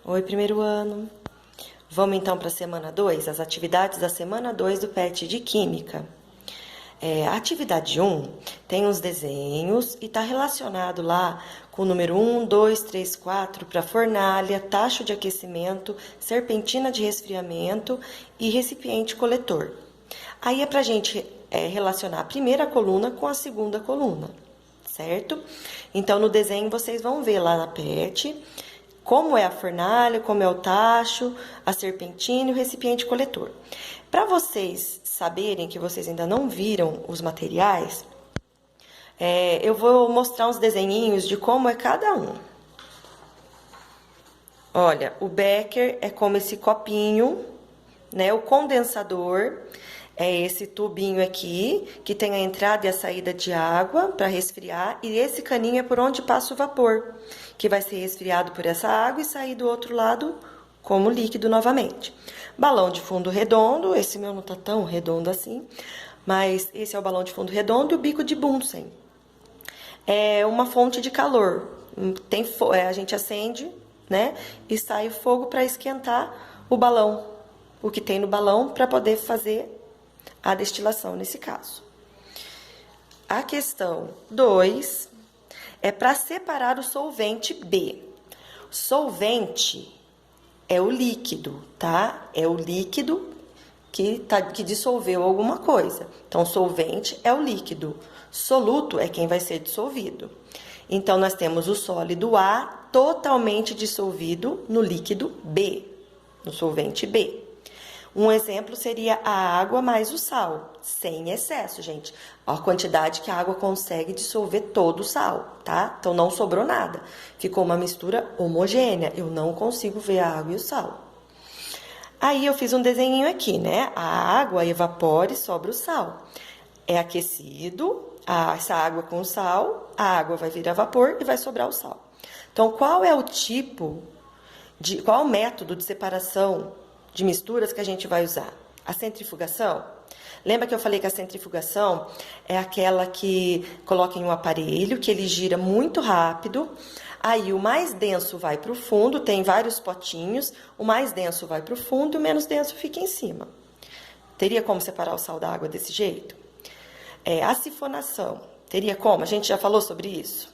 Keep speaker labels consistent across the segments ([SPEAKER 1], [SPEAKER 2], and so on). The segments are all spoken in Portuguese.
[SPEAKER 1] Oi, primeiro ano. Vamos então para a semana 2, as atividades da semana 2 do PET de Química. A atividade 1 tem uns desenhos e está relacionado lá com o número 1, 2, 3, 4 para fornalha, tacho de aquecimento, serpentina de resfriamento e recipiente coletor. Aí é para a gente relacionar a primeira coluna com a segunda coluna, certo? Então, no desenho vocês vão ver lá na PET como é a fornalha, como é o tacho, a serpentina e o recipiente coletor. Para vocês saberem que vocês ainda não viram os materiais, eu vou mostrar uns desenhinhos de como é cada um. Olha, o becker é como esse copinho, né? O condensador é esse tubinho aqui, que tem a entrada e a saída de água para resfriar, e esse caninho é por onde passa o vapor, que vai ser resfriado por essa água e sair do outro lado como líquido novamente. Balão de fundo redondo, esse meu não tá tão redondo assim, mas esse é o balão de fundo redondo e o bico de Bunsen. É uma fonte de calor, a gente acende, né, e sai o fogo para esquentar o balão, o que tem no balão para poder fazer a destilação nesse caso. A questão 2 é para separar o solvente B. Solvente é o líquido, tá? É o líquido que dissolveu alguma coisa. Então, solvente é o líquido. Soluto é quem vai ser dissolvido. Então, nós temos o sólido A totalmente dissolvido no líquido B, no solvente B. Um exemplo seria a água mais o sal, sem excesso, gente. A quantidade que a água consegue dissolver todo o sal, tá? Então, não sobrou nada. Ficou uma mistura homogênea. Eu não consigo ver a água e o sal. Aí, eu fiz um desenhinho aqui, né? A água evapora e sobra o sal. É aquecido, essa água com sal, a água vai virar vapor e vai sobrar o sal. Então, qual é o método de separação de misturas que a gente vai usar? A centrifugação? Lembra que eu falei que a centrifugação é aquela que coloca em um aparelho, que ele gira muito rápido, aí o mais denso vai para o fundo, tem vários potinhos, o mais denso vai para o fundo e o menos denso fica em cima. Teria como separar o sal da água desse jeito? A sifonação, teria como? A gente já falou sobre isso.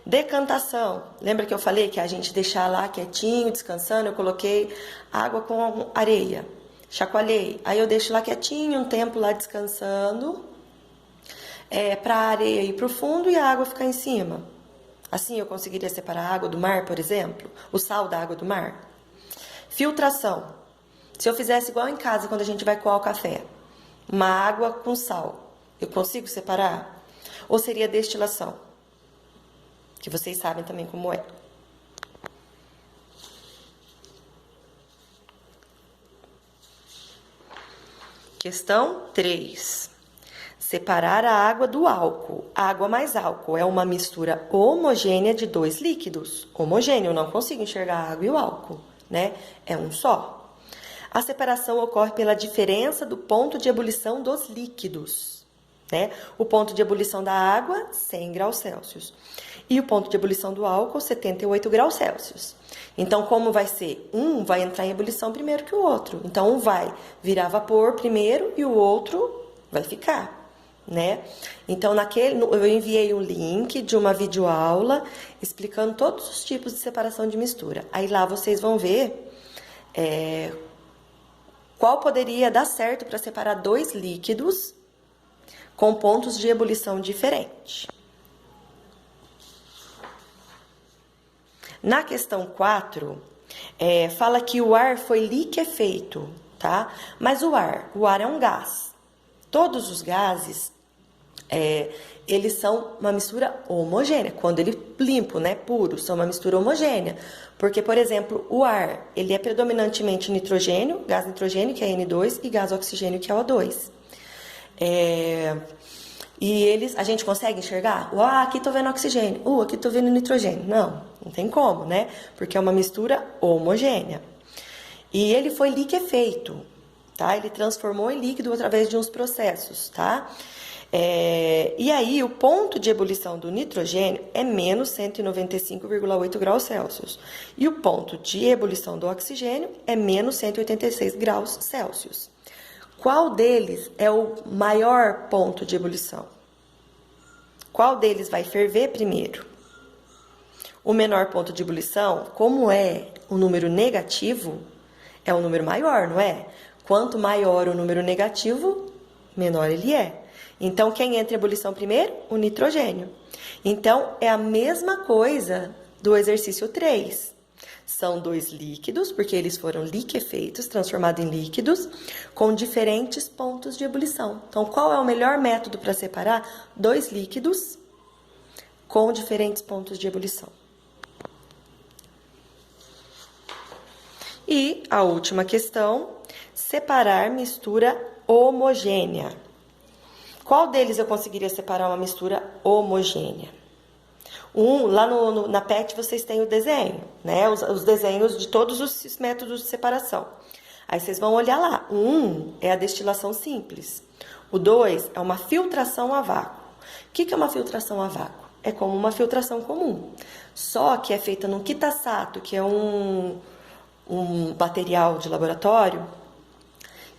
[SPEAKER 1] Decantação, lembra que eu falei que a gente deixar lá quietinho, descansando, eu coloquei água com areia, chacoalhei, aí eu deixo lá quietinho um tempo lá descansando, para a areia ir para o fundo e a água ficar em cima. Assim eu conseguiria separar a água do mar, por exemplo, o sal da água do mar. Filtração, se eu fizesse igual em casa quando a gente vai coar o café, uma água com sal, eu consigo separar? Ou seria destilação? Que vocês sabem também como é. Questão 3. Separar a água do álcool. Água mais álcool é uma mistura homogênea de dois líquidos. Homogêneo, eu não consigo enxergar a água e o álcool, né? É um só. A separação ocorre pela diferença do ponto de ebulição dos líquidos, né? O ponto de ebulição da água, 100 graus Celsius. E o ponto de ebulição do álcool, 78 graus Celsius. Então, como vai ser? Um vai entrar em ebulição primeiro que o outro. Então, um vai virar vapor primeiro e o outro vai ficar, né? Então, eu enviei um link de uma videoaula explicando todos os tipos de separação de mistura. Aí lá vocês vão ver qual poderia dar certo para separar dois líquidos com pontos de ebulição diferentes. Na questão 4, fala que o ar foi liquefeito, tá? Mas o ar é um gás. Todos os gases, eles são uma mistura homogênea. Quando ele limpo, né, puro, são uma mistura homogênea. Porque, por exemplo, o ar, ele é predominantemente nitrogênio, gás nitrogênio, que é N2, e gás oxigênio, que é O2. E a gente consegue enxergar? Aqui tô vendo oxigênio, aqui tô vendo nitrogênio. Não tem como, né? Porque é uma mistura homogênea. E ele foi liquefeito, tá? Ele transformou em líquido através de uns processos, tá? E aí, o ponto de ebulição do nitrogênio é menos 195,8 graus Celsius. E o ponto de ebulição do oxigênio é menos 186 graus Celsius. Qual deles é o maior ponto de ebulição? Qual deles vai ferver primeiro? O menor ponto de ebulição, como é o número negativo, é um número maior, não é? Quanto maior o número negativo, menor ele é. Então, quem entra em ebulição primeiro? O nitrogênio. Então, é a mesma coisa do exercício 3. São dois líquidos, porque eles foram liquefeitos, transformados em líquidos, com diferentes pontos de ebulição. Então, qual é o melhor método para separar dois líquidos com diferentes pontos de ebulição? E a última questão, separar mistura homogênea. Qual deles eu conseguiria separar uma mistura homogênea? Lá na PET vocês têm o desenho, né? Os desenhos de todos os métodos de separação. Aí vocês vão olhar lá. O 1 é a destilação simples. O 2 é uma filtração a vácuo. O que é uma filtração a vácuo? É como uma filtração comum. Só que é feita num quitasato, que é um material de laboratório,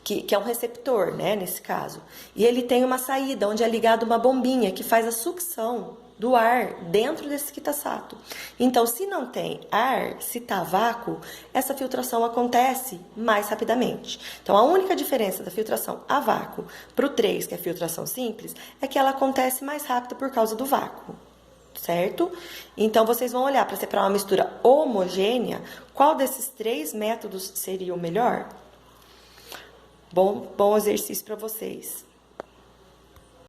[SPEAKER 1] que é um receptor, né, nesse caso. E ele tem uma saída onde é ligado uma bombinha que faz a sucção do ar dentro desse quitasato. Então, se não tem ar, se está vácuo, essa filtração acontece mais rapidamente. Então, a única diferença da filtração a vácuo para o 3, que é a filtração simples, é que ela acontece mais rápido por causa do vácuo. Certo? Então, vocês vão olhar para separar uma mistura homogênea, qual desses 3 métodos seria o melhor? Bom exercício para vocês.